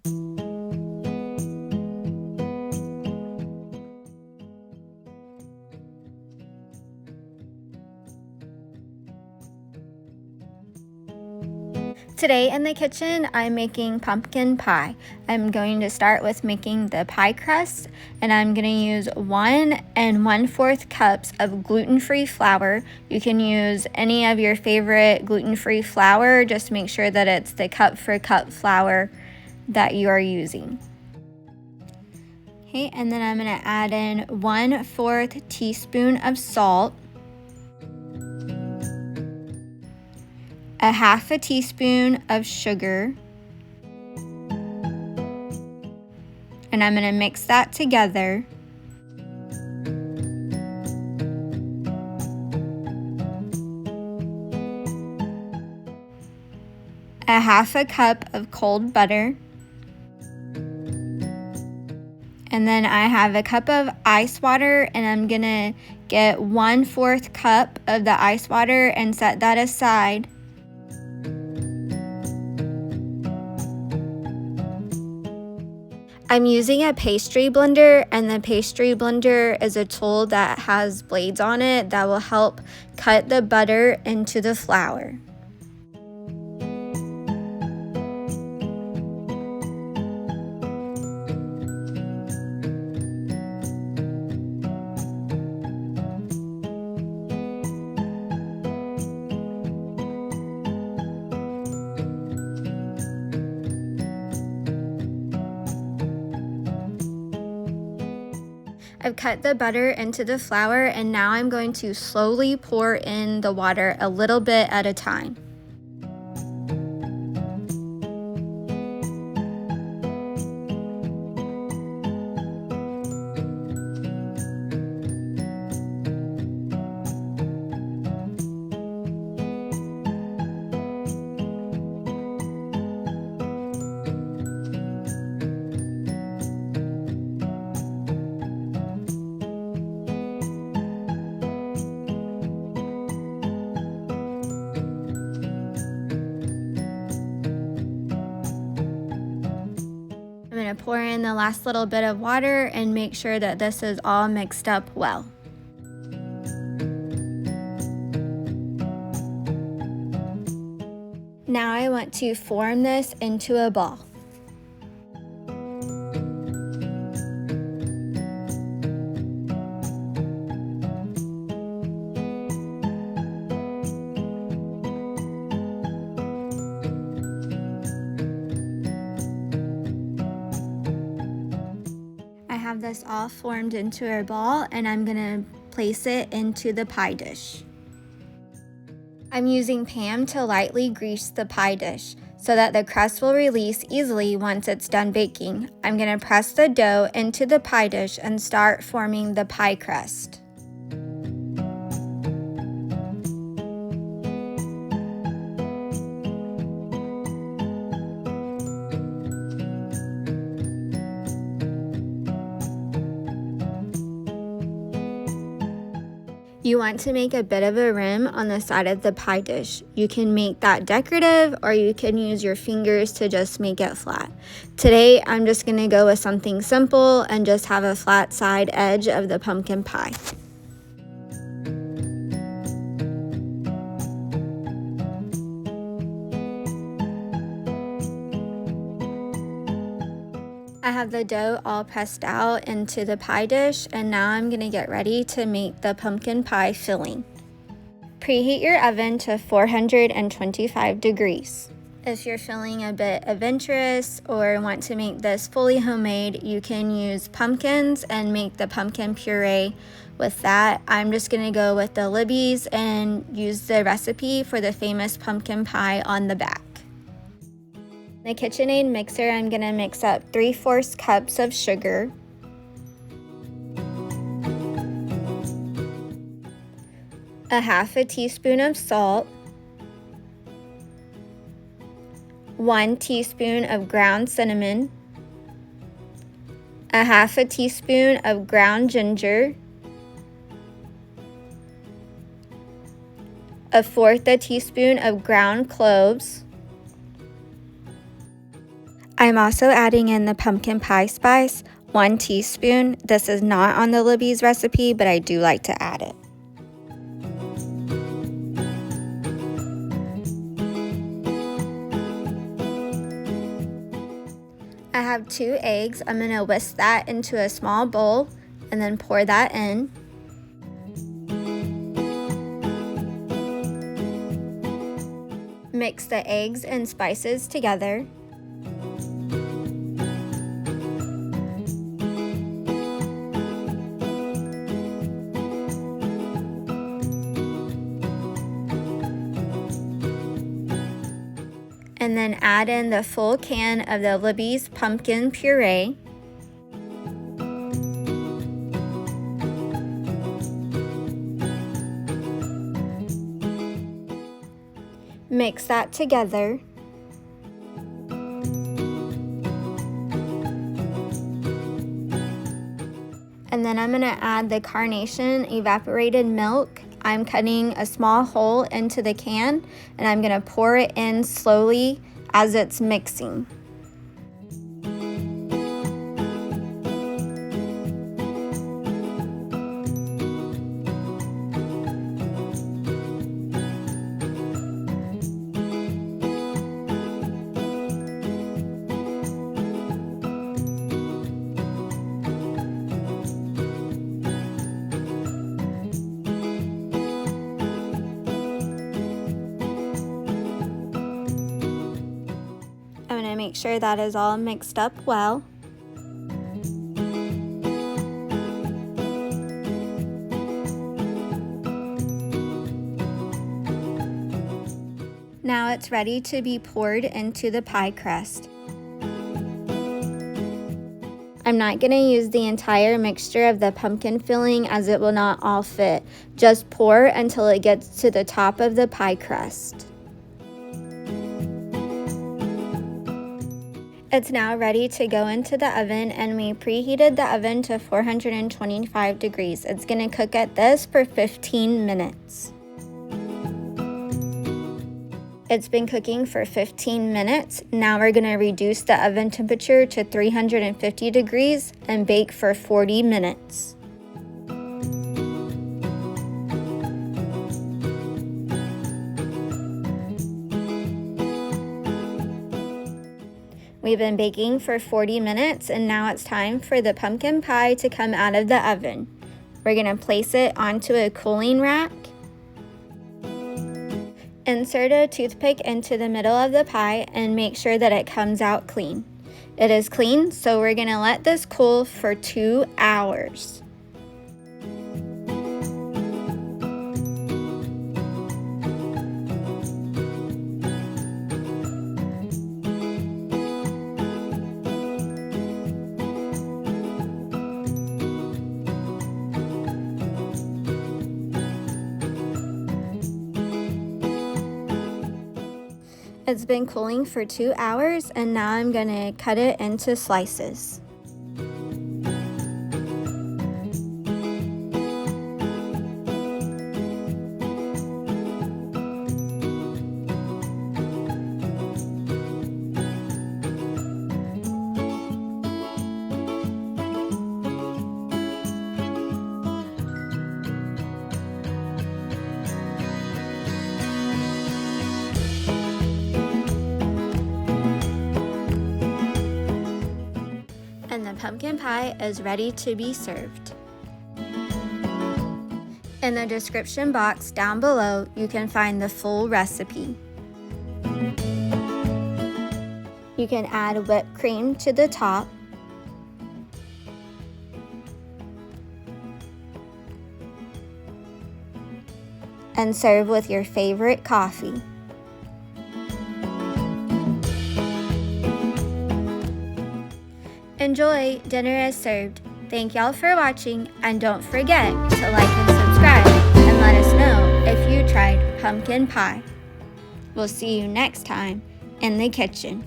Today in the kitchen, I'm making pumpkin pie. I'm going to start with making the pie crust, and I'm going to use 1 1/4 cups of gluten-free flour. You can use any of your favorite gluten-free flour, just make sure that it's the cup for cup flour that you are using. Okay, and then I'm going to add in 1/4 teaspoon of salt, a 1/2 teaspoon of sugar, and I'm going to mix that together. A 1/2 cup of cold butter, and then I have a cup of ice water, and I'm going to get 1/4 cup of the ice water and set that aside. I'm using a pastry blender, and the pastry blender is a tool that has blades on it that will help cut the butter into the flour. I've cut the butter into the flour, and now I'm going to slowly pour in the water a little bit at a time. I'm going to pour in the last little bit of water and make sure that this is all mixed up well. Now I want to form this into a ball. I have this all formed into a ball, and I'm going to place it into the pie dish. I'm using Pam to lightly grease the pie dish so that the crust will release easily once it's done baking. I'm going to press the dough into the pie dish and start forming the pie crust. You want to make a bit of a rim on the side of the pie dish. You can make that decorative, or you can use your fingers to just make it flat. Today, I'm just going to go with something simple and just have a flat side edge of the pumpkin pie. I have the dough all pressed out into the pie dish, and now I'm going to get ready to make the pumpkin pie filling. Preheat your oven to 425 degrees. If you're feeling a bit adventurous or want to make this fully homemade, you can use pumpkins and make the pumpkin puree with that. I'm just going to go with the Libby's and use the recipe for the famous pumpkin pie on the back. In the KitchenAid mixer, I'm going to mix up 3/4 cups of sugar, a 1/2 teaspoon of salt, 1 teaspoon of ground cinnamon, a 1/2 teaspoon of ground ginger, a 1/4 teaspoon of ground cloves, I'm also adding in the pumpkin pie spice, 1 teaspoon. This is not on the Libby's recipe, but I do like to add it. I have 2 eggs. I'm going to whisk that into a small bowl and then pour that in. Mix the eggs and spices together. And then add in the full can of the Libby's pumpkin puree. Mix that together. And then I'm going to add the Carnation evaporated milk. I'm cutting a small hole into the can and I'm going to pour it in slowly as it's mixing. I'm going to make sure that is all mixed up well. Now it's ready to be poured into the pie crust. I'm not going to use the entire mixture of the pumpkin filling as it will not all fit. Just pour until it gets to the top of the pie crust. It's now ready to go into the oven, and we preheated the oven to 425 degrees. It's going to cook at this for 15 minutes. It's been cooking for 15 minutes. Now we're going to reduce the oven temperature to 350 degrees and bake for 40 minutes. We've been baking for 40 minutes and now it's time for the pumpkin pie to come out of the oven. We're going to place it onto a cooling rack. Insert a toothpick into the middle of the pie and make sure that it comes out clean. It is clean, so we're going to let this cool for 2 hours. It's been cooling for 2 hours and now I'm going to cut it into slices. And the pumpkin pie is ready to be served. In the description box down below, you can find the full recipe. You can add whipped cream to the top. And serve with your favorite coffee. Enjoy, dinner is served. Thank y'all for watching, and don't forget to like and subscribe and let us know if you tried pumpkin pie. We'll see you next time in the kitchen.